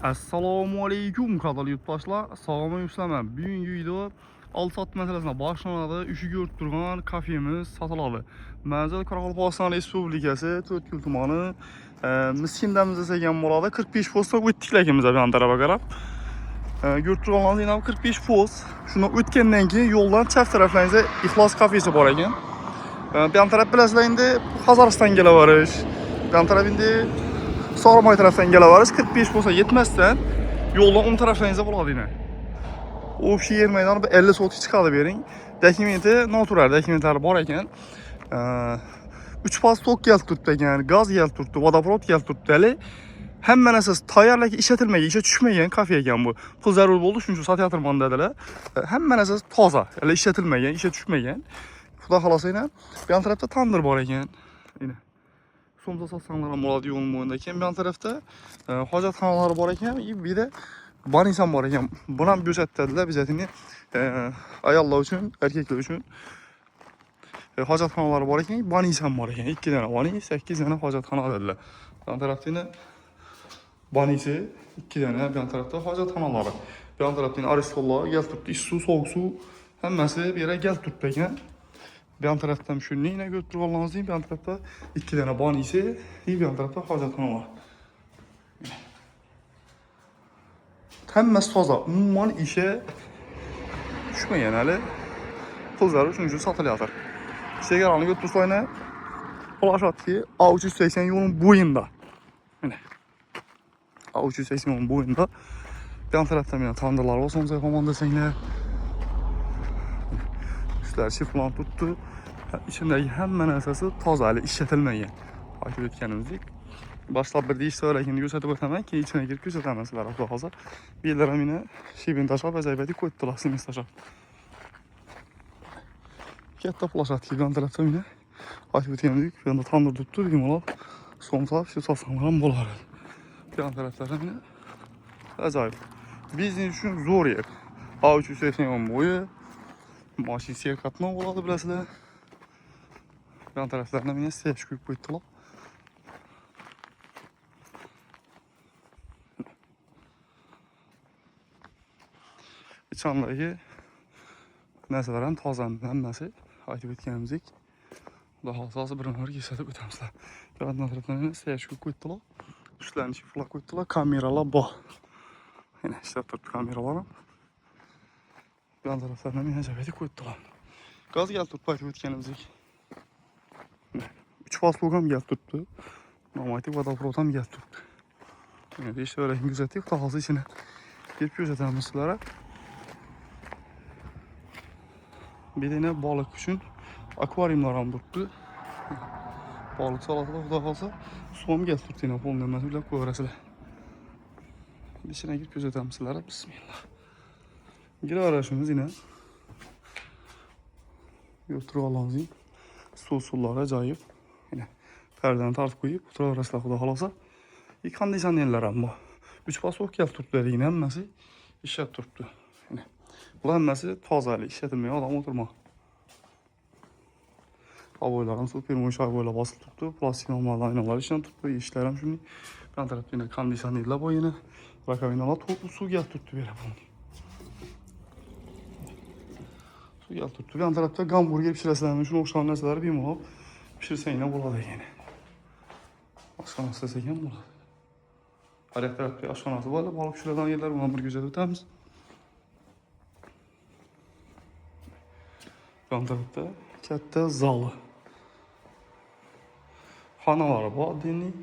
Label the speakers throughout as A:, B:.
A: Assalomu alaykum qadrli yurtdoshlar. Sog'lom yuribsizlarmi? Bugungi video oldi-sotdi masalasida boshlanadi. Ushi ko'rib turgan kafemiz sotiladi. Manzil Qoraqalpog'iston Respublikasi To'rtko'l tumani Miskindamiz degan bo'ladi. 45 postga o'tdik lekimiz bu tarafa qarab. Ko'rib turganingizdek 45 post. Shuni o'tgandan keyin yo'ldan chap taraflaringizda Ixlos kafesi bor ekan. Bu taraf bilasizlar endi Qozog'istonga kelaverish. Bu taraf endi Sog'moy tarafdan kelaverish 45 bo'lsa yetmasdan yo'ldan o'ng taraflaringizda bo'ladi yine. O'sha yer maydoni 50 sotik chiqadi bering. Dokumenti noturar dokumentlari bor ekan. 3 pas tok kelib turibdi ekan, gaz kelib turibdi, vodoprovod kelib turibdi. Hali hamma narsasi tayyorlab ishlatilmagan, ishga tushmagan kafe ekan bu. Pul zarur bo'ldi, shuning uchun sotayotirman dedilar. Hamma narsasi toza, hali ishlatilmagan, ishga tushmagan. Xudo xolosa yana bu tarafda tandir bor ekan. Yine Somsa sotsanglar ham bo'ladi yo'l bo'yida ekan. Bu tarafda hojatxonalari bor ekan, bu yerda banisan bor ekan. Buni ham bo'shatadilar bizatini ayollar uchun, erkaklar uchun. Hojatxonalari bor ekan, banisan bor ekan. 2 dona bani, 8 dona hojatxona dedilar. Bu tarafda yana banisi 2 dona, bu tarafda hojatxonalari. Bu tarafda yana aristollar kelib turibdi, issiq suv, sovuq suv hammasi bu yerga kelib turibdi ekan. Bu tarafdan shuni yine ko'rib turganingizdek, bu tarafda 2 dona banisi, bu tarafda hojatxona var. Hammasi toza, umuman ishga tushmagan hali. Pullar uchun sotilayotir. Chegarani ko'rib tursangiz, Qo'lashatki A380 yo'lning bo'yinda. Mana A380 yo'lning bo'yinda. Bu tarafdan yana tandirlar bor, so'ngsa hamon desanglar. Üstler şiflan tuttu. İçindeki hamma narsasi toza, hali ishlatilmagan. Aytib o'tganimizdek. Boshlab bir ish so'ragini ko'rsatib o'taman, keyin ichine kirib ko'rsataman sizlarga xudo xolsa. Bu yerlar ham meni shibin tashlab, azaybati qo'yibdilar, simiz tashlab. Katta plashatka bu tarafda meni aytib o'tganimizdek, bu yerda tandir tuttu, bemalol so'msab shu sotsanglar ham bo'ladi. Bu taraflarda meni ajoyib. Biznes uchun zo'r yer. A380 bo'yi Maşin serkatma oladı bilasizlar. Yan taraflarına yine seç koyup koydular. İçandaki neselerin tazanması aytib o'tganimizdek. Xudo xolsa bir nima kesatib o'tamizlar. Yan taraflarına yine seç koyup koydular. Üstlerini şifrlab koydular. Kameralar bor. Yine ishlab turibdi kameralar ham. Yan taraflarına yine cebeti koydular. Gaz geldi turibdi aytib o'tganimizdek. 3 faslı ham gelib turibdi. Normativ vodoprovod ham gelib turibdi. Yani işte öyle kuzatib, xudo xolsa ichini kirib ko'rsatamiz sizlarga. Bir de yine balık uchun akvaryumlar ham turibdi. Balık salatida xudo xolsa suv ham gelib turibdi, yine polni emas, uylab ko'rasizlar. İçine girib ko'rsatamiz sizlarga. Bismillah. Giraverishimiz yine. Yo'tirganlaringiz suv-suvlar ajoyib. Yine perdani tortib qo'yib, o'tiraverasizlar xudo xolosa. Konditsionerlar ham bor. 3 pasok kelib turibdi, yine hammasi ishlab turibdi. Yine bular hammasi tozalik, ishlatilmagan, odam o'tirmoq. Havoylar ham super mo'yshay bo'ylab bosilib turibdi. Plastik normalar, aynalar ishlanib turibdi. Eshiklar ham shunday. Bu tarafda yine konditsionerlar bor, yine rakovinalar to'lib suv kelib turibdi bu yerga. Suv kelib turibdi. Bu tarafda gamburger pishirasizlarmi, shuni o'xshagan narsalar bemalol pishirsanglar bo'ladi ekan. Oshxona istasak ham bo'ladi. Har bir tarafda oshxonasi bor, balık pishiradigan yerlar, buni bir kuzatib o'tamiz. Bu tarafda katta zali. Xonalari bor, diniy.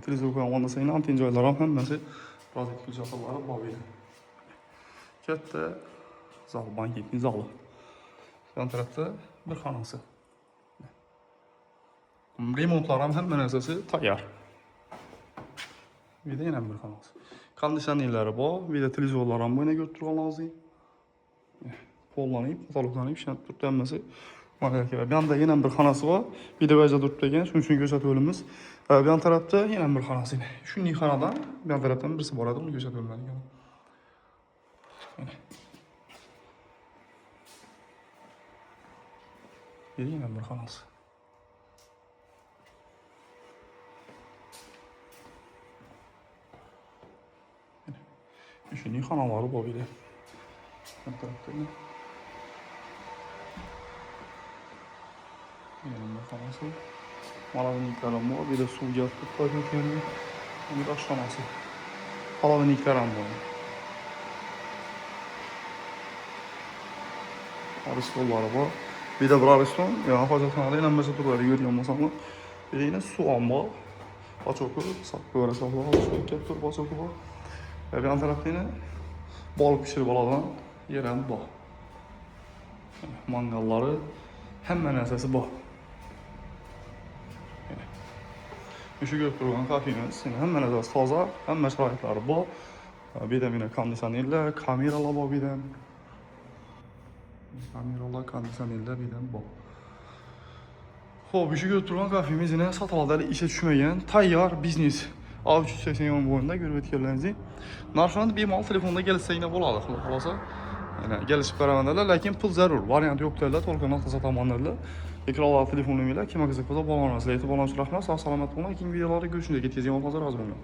A: Televizor qo'ygan desanglar, anten joylar ham hammasi rozetli joylari bor edi. Katta zal, banketli zali. Bu tarafda bir xonasi. Remontlar ham hamma narsasi tayyor. Bir de yine bir xonasi. Konditsionerlari bor, bir de televizorlar ham bo'yna ko'rib turganingizdek. Qo'llanib, fotoqlanib ishlanib turibdi hammasi. Mana kerak. Bu yerda yana bir xonasi bor. Videoga turibdi ekan, shuning uchun ko'rsatib o'lamiz. Bu tarafda yana bir xonasi. Shunday xonadan bu tarafdan birisi boradi, uni ko'rsatib o'lmadik. Yana bir xonasi. Şunun xanaları bu bir de. Her tarafta ne? Yanında xanası. Malaviniklerim var. Bir de su yaptık. Bakın kendine. Bir de aşaması. Malaviniklerim var. Aristolları var. Bir de bir ariston. Yani hacatxanada ilə məsəl turları görüyorum masamı. Bir de yine su amba. Paçoku. Böyle saklağı. Su kaptır paçoku var. Ve bir yan tarafta yine balık pişirip aladan yerən bax. Mangalları hemen əsası bax. Üşü götürülən kafemiz hemen əsası taza, hemen şərayitləri bax. Bir de yine kondisionerlər, kameralar bax bir de. Kameralar, kondisionerlər bir de bax. Xo'p, üşü götürülən kafemiz yine satılarda işe düşməyən tayyar biznes. A380 boyunda görüb etkilənizin. Narxını bemalol telefonda gəlsə yine boladı, xulasa. Yani gelişip beraberler, lakin pul zarur. Varyant yok derler, tolkan altı satamanlarla. Ekranlar telefonuyla kime kızık olsa bağlanması. Leyti bağlanması rahmet, sağ salamet olun. İkinci videolarda görüşünce getireceğim olmazsa razı olun.